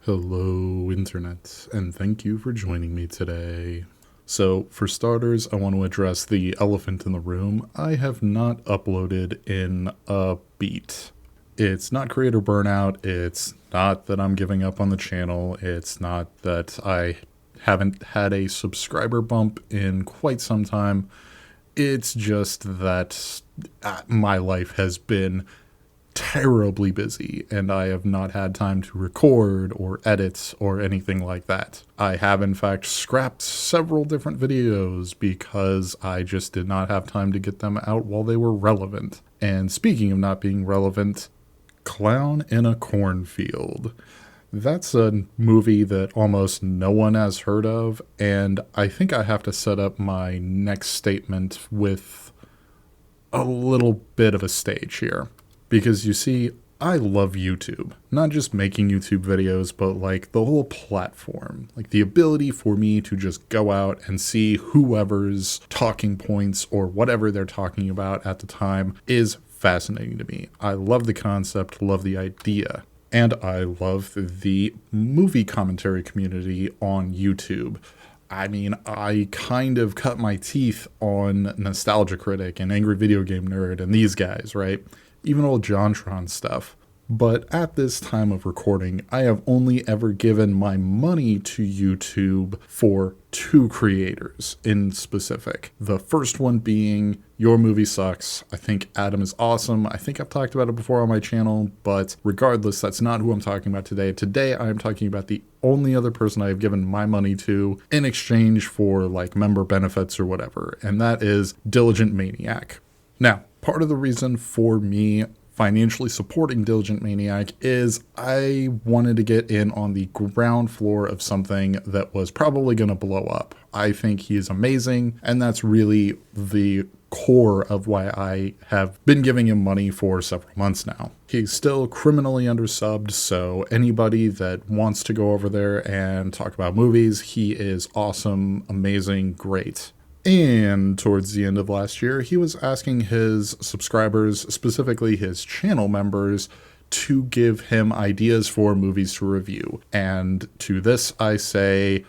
Hello, Internet, and thank you for joining me today. So, for starters, I want to address the elephant in the room. I have not uploaded in a beat. It's not creator burnout, it's not that I'm giving up on the channel, it's not that I haven't had a subscriber bump in quite some time. It's just that my life has been terribly busy and I have not had time to record or edit or anything like that. I have in fact scrapped several different videos because I just did not have time to get them out while they were relevant. And speaking of not being relevant, Clown in a Cornfield. That's a movie that almost no one has heard of, and I think I have to set up my next statement with a little bit of a stage here. Because you see, I love YouTube. Not just making YouTube videos, but like the whole platform. Like the ability for me to just go out and see whoever's talking points or whatever they're talking about at the time is fascinating to me. I love the concept, love the idea. And I love the movie commentary community on YouTube. I mean, I kind of cut my teeth on Nostalgia Critic and Angry Video Game Nerd and these guys, right? Even old JonTron stuff. But at this time of recording, I have only ever given my money to YouTube for two creators in specific. The first one being Your Movie Sucks. I think Adam is awesome. I think I've talked about it before on my channel, but regardless, that's not who I'm talking about today. Today, I am talking about the only other person I have given my money to in exchange for like member benefits or whatever, and that is Diligent Maniac. Now, part of the reason for me financially supporting Diligent Maniac is I wanted to get in on the ground floor of something that was probably going to blow up. I think he is amazing, and that's really the core of why I have been giving him money for several months now. He's still criminally undersubbed, so anybody that wants to go over there and talk about movies, he is awesome, amazing, great. And towards the end of last year, he was asking his subscribers, specifically his channel members, to give him ideas for movies to review. And to this, I say,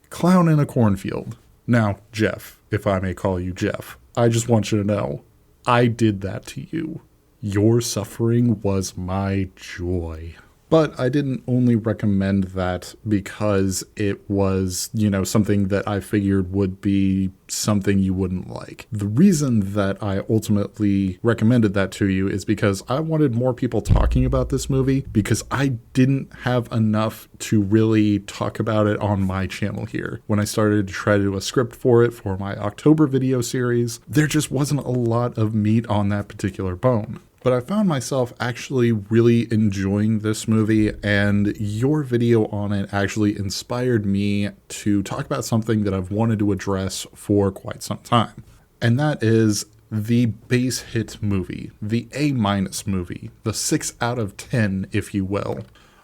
Clown in a Cornfield. Now, Jeff, if I may call you Jeff, I just want you to know, I did that to you. Your suffering was my joy. But I didn't only recommend that because it was, something that I figured would be something you wouldn't like. The reason that I ultimately recommended that to you is because I wanted more people talking about this movie because I didn't have enough to really talk about it on my channel here. When I started to try to do a script for it for my October video series, there just wasn't a lot of meat on that particular bone. But I found myself actually really enjoying this movie, and your video on it actually inspired me to talk about something that I've wanted to address for quite some time. And that is the base hit movie, the A- movie, the 6 out of 10, if you will.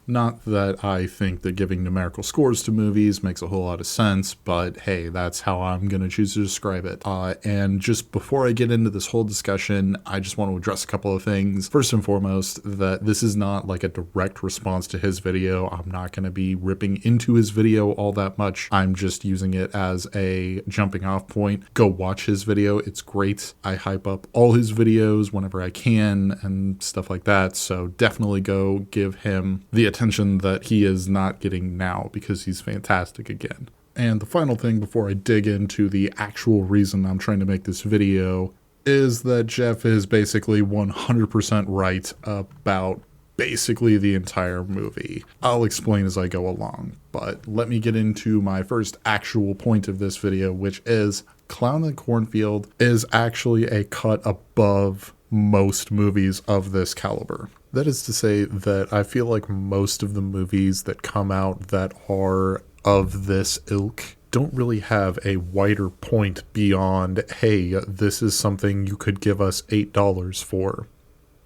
Not that I think that giving numerical scores to movies makes a whole lot of sense, but hey, that's how I'm going to choose to describe it. And just before I get into this whole discussion, I just want to address a couple of things. First and foremost, that this is not like a direct response to his video. I'm not going to be ripping into his video all that much. I'm just using it as a jumping off point. Go watch his video. It's great. I hype up all his videos whenever I can and stuff like that. So definitely go give him the attention that he is not getting now because he's fantastic again. And the final thing before I dig into the actual reason I'm trying to make this video is that Jeff is basically 100% right about basically the entire movie. I'll explain as I go along, but let me get into my first actual point of this video, which is Clown in the Cornfield is actually a cut above most movies of this caliber. That is to say that I feel like most of the movies that come out that are of this ilk don't really have a wider point beyond, hey, this is something you could give us $8 for.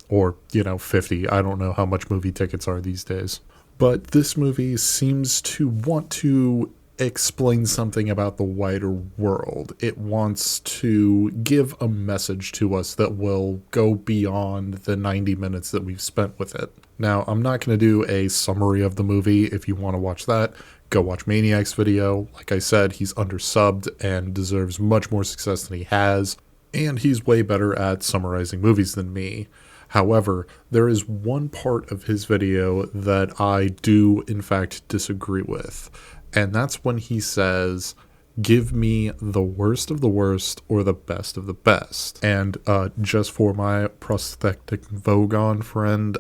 Or, 50. I don't know how much movie tickets are these days. But this movie seems to want to explain something about the wider world. It wants to give a message to us that will go beyond the 90 minutes that we've spent with it. Now, I'm not going to do a summary of the movie. If you want to watch that, go watch Maniac's video. Like I said, he's undersubbed and deserves much more success than he has, and he's way better at summarizing movies than me. However, there is one part of his video that I do, in fact, disagree with. And that's when he says, give me the worst of the worst or the best of the best. And just for my prosthetic Vogon friend,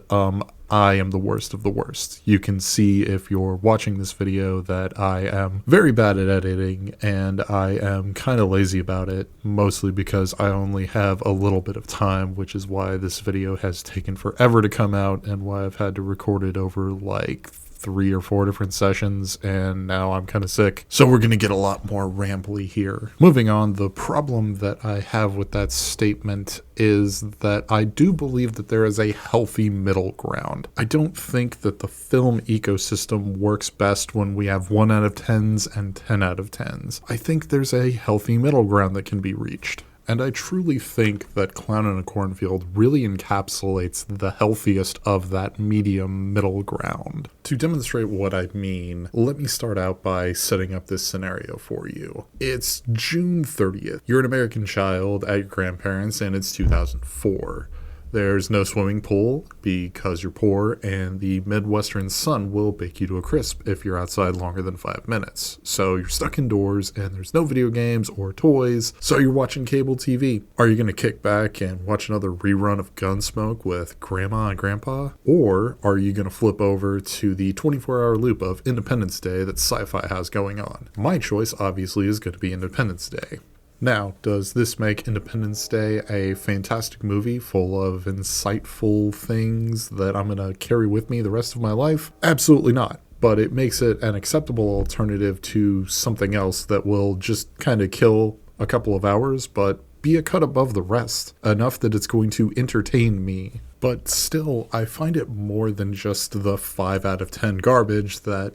I am the worst of the worst. You can see if you're watching this video that I am very bad at editing and I am kind of lazy about it, mostly because I only have a little bit of time, which is why this video has taken forever to come out and why I've had to record it over like 3 or 4 different sessions, and now I'm kind of sick. So we're going to get a lot more rambly here. Moving on, the problem that I have with that statement is that I do believe that there is a healthy middle ground. I don't think that the film ecosystem works best when we have 1 out of 10s and 10 out of 10s. I think there's a healthy middle ground that can be reached. And I truly think that Clown in a Cornfield really encapsulates the healthiest of that medium middle ground. To demonstrate what I mean, let me start out by setting up this scenario for you. It's June 30th. You're an American child at your grandparents' and it's 2004. There's no swimming pool because you're poor, and the Midwestern sun will bake you to a crisp if you're outside longer than 5 minutes. So you're stuck indoors and there's no video games or toys, so you're watching cable TV. Are you going to kick back and watch another rerun of Gunsmoke with Grandma and Grandpa? Or are you going to flip over to the 24-hour loop of Independence Day that Sci-Fi has going on? My choice obviously is going to be Independence Day. Now, does this make Independence Day a fantastic movie full of insightful things that I'm going to carry with me the rest of my life? Absolutely not. But it makes it an acceptable alternative to something else that will just kind of kill a couple of hours, but be a cut above the rest, enough that it's going to entertain me. But still, I find it more than just the 5 out of 10 garbage that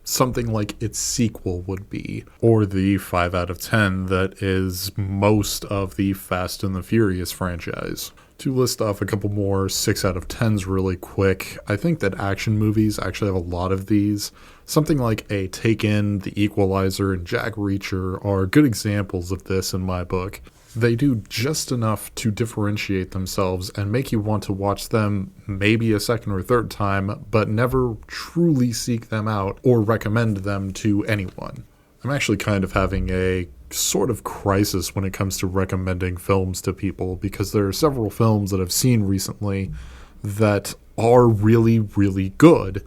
something like its sequel would be, or the 5 out of 10 that is most of the Fast and the Furious franchise. To list off a couple more 6 out of 10s really quick, I think that action movies actually have a lot of these. Something like a Taken, The Equalizer, and Jack Reacher are good examples of this in my book. They do just enough to differentiate themselves and make you want to watch them maybe a second or third time, but never truly seek them out or recommend them to anyone. I'm actually kind of having a sort of crisis when it comes to recommending films to people, because there are several films that I've seen recently that are really, really good,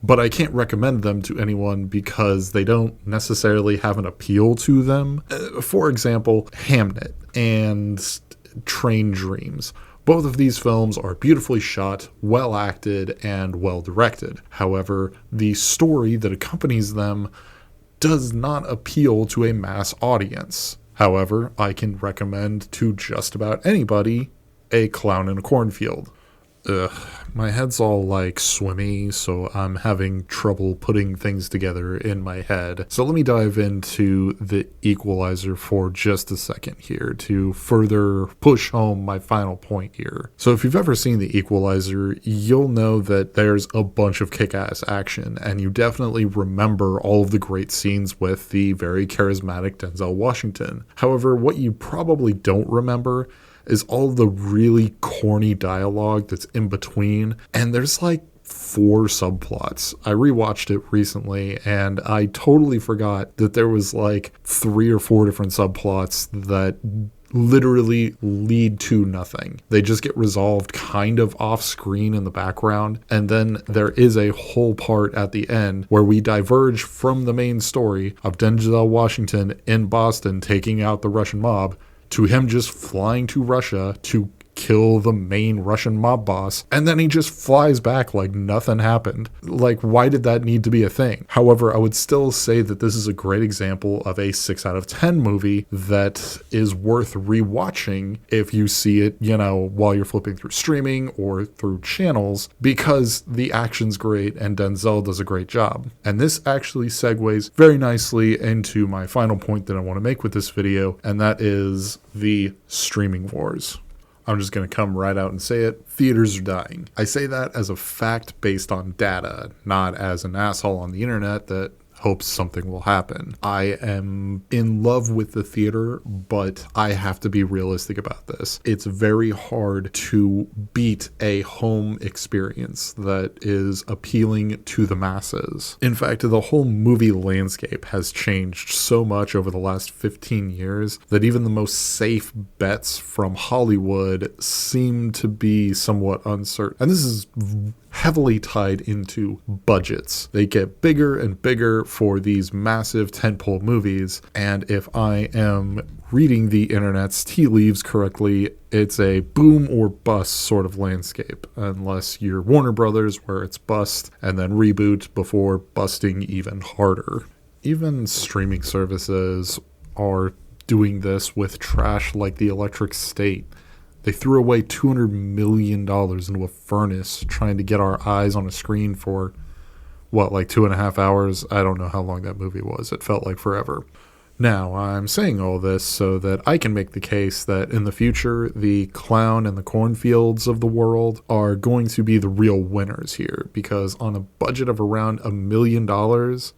but I can't recommend them to anyone because they don't necessarily have an appeal to them. For example, Hamnet and Train Dreams. Both of these films are beautifully shot, well acted, and well directed. However, the story that accompanies them does not appeal to a mass audience. However, I can recommend to just about anybody A Clown in a Cornfield. My head's all like swimmy, so I'm having trouble putting things together in my head. So let me dive into The Equalizer for just a second here to further push home my final point here. So if you've ever seen The Equalizer, you'll know that there's a bunch of kick-ass action, and you definitely remember all of the great scenes with the very charismatic Denzel Washington. However, what you probably don't remember is all the really corny dialogue that's in between, and there's like 4 subplots. I rewatched it recently, and I totally forgot that there was like 3 or 4 different subplots that literally lead to nothing. They just get resolved kind of off screen in the background, and then there is a whole part at the end where we diverge from the main story of Denzel Washington in Boston taking out the Russian mob to him just flying to Russia to kill the main Russian mob boss, and then he just flies back like nothing happened. Like, why did that need to be a thing? However, I would still say that this is a great example of a 6 out of 10 movie that is worth rewatching if you see it, while you're flipping through streaming or through channels, because the action's great and Denzel does a great job. And this actually segues very nicely into my final point that I want to make with this video, and that is the streaming wars. I'm just going to come right out and say it. Theaters are dying. I say that as a fact based on data, not as an asshole on the internet that hopes something will happen. I am in love with the theater, but I have to be realistic about this. It's very hard to beat a home experience that is appealing to the masses. In fact, the whole movie landscape has changed so much over the last 15 years that even the most safe bets from Hollywood seem to be somewhat uncertain. And this is heavily tied into budgets. They get bigger and bigger for these massive tentpole movies, and if I am reading the internet's tea leaves correctly, it's a boom or bust sort of landscape, unless you're Warner Brothers, where it's bust and then reboot before busting even harder. Even streaming services are doing this with trash like The Electric State. They threw away $200 million into a furnace trying to get our eyes on a screen for, 2.5 hours? I don't know how long that movie was. It felt like forever. Now, I'm saying all this so that I can make the case that in the future, the Clown and the Cornfields of the world are going to be the real winners here, because on a budget of around $1 million,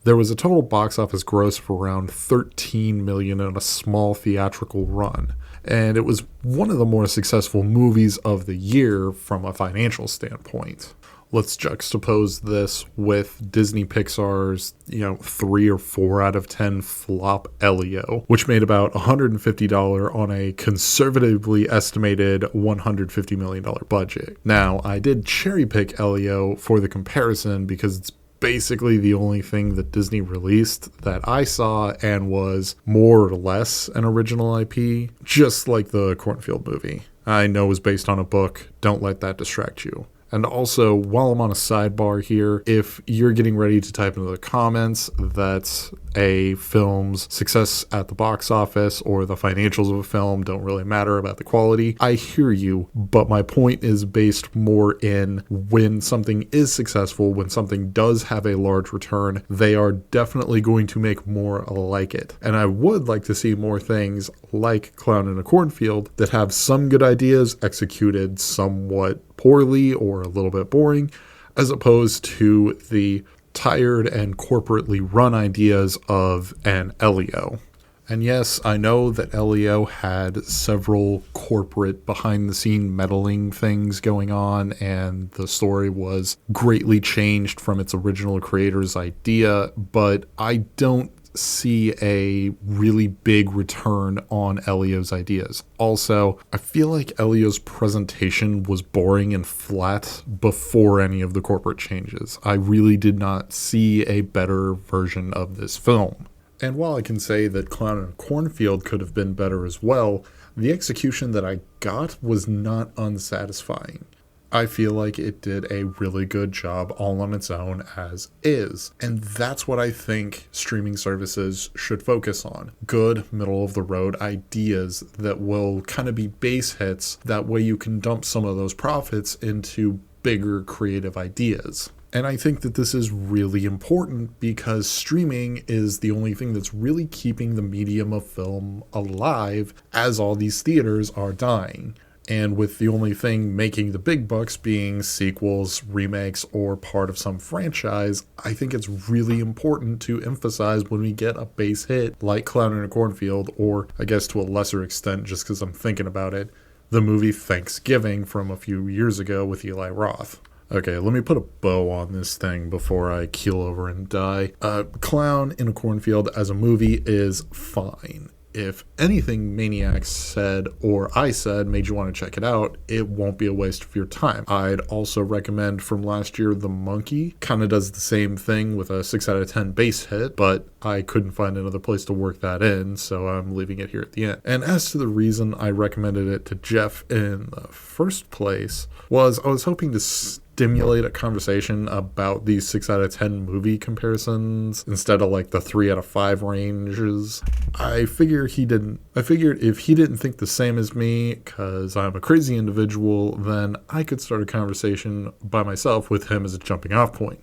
there was a total box office gross of around $13 million in a small theatrical run. And it was one of the more successful movies of the year from a financial standpoint. Let's juxtapose this with Disney Pixar's, 3 or 4 out of 10 flop Elio, which made about $150 on a conservatively estimated $150 million budget. Now, I did cherry pick Elio for the comparison because it's basically the only thing that Disney released that I saw and was more or less an original IP, just like the Cornfield movie. I know it was based on a book. Don't let that distract you. And also, while I'm on a sidebar here, if you're getting ready to type into the comments that a film's success at the box office or the financials of a film don't really matter about the quality, I hear you, but my point is based more in when something is successful, when something does have a large return, they are definitely going to make more like it. And I would like to see more things like Clown in a Cornfield that have some good ideas executed somewhat poorly or a little bit boring, as opposed to the tired and corporately run ideas of an Elio. And yes, I know that Elio had several corporate behind-the-scene meddling things going on, and the story was greatly changed from its original creator's idea, but I don't see a really big return on Elio's ideas. Also, I feel like Elio's presentation was boring and flat before any of the corporate changes. I really did not see a better version of this film. And while I can say that Clown and Cornfield could have been better as well, the execution that I got was not unsatisfying. I feel like it did a really good job all on its own as is. And that's what I think streaming services should focus on. Good, middle-of-the-road ideas that will kind of be base hits. That way you can dump some of those profits into bigger creative ideas. And I think that this is really important because streaming is the only thing that's really keeping the medium of film alive as all these theaters are dying. And with the only thing making the big bucks being sequels, remakes, or part of some franchise, I think it's really important to emphasize when we get a base hit like Clown in a Cornfield, or I guess to a lesser extent, just because I'm thinking about it, the movie Thanksgiving from a few years ago with Eli Roth. Okay, let me put a bow on this thing before I keel over and die. Clown in a Cornfield as a movie is fine. if anything Maniac said or I said made you want to check it out, it won't be a waste of your time. I'd also recommend from last year, The Monkey. Kind of does the same thing with a 6 out of 10 base hit, but I couldn't find another place to work that in, so I'm leaving it here at the end. And as to the reason I recommended it to Jeff in the first place was I was hoping to stimulate a conversation about these 6 out of 10 movie comparisons instead of like the 3 out of 5 ranges. I figured if he didn't think the same as me, because I'm a crazy individual, then I could start a conversation by myself with him as a jumping off point,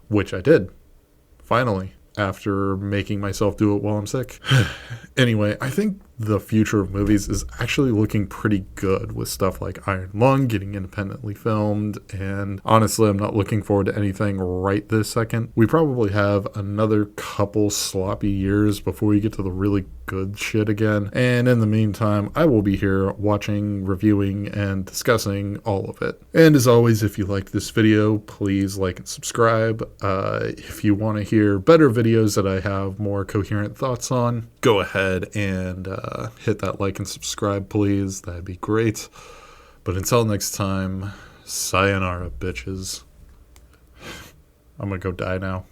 which I did, finally, after making myself do it while I'm sick. Anyway, I think the future of movies is actually looking pretty good with stuff like Iron Lung getting independently filmed, and honestly, I'm not looking forward to anything right this second. We probably have another couple sloppy years before we get to the really good shit again, and in the meantime, I will be here watching, reviewing, and discussing all of it. And as always, if you liked this video, please like and subscribe. If you want to hear better videos that I have more coherent thoughts on, go ahead and hit that like and subscribe, please. That'd be great. But until next time, sayonara, bitches. I'm gonna go die now.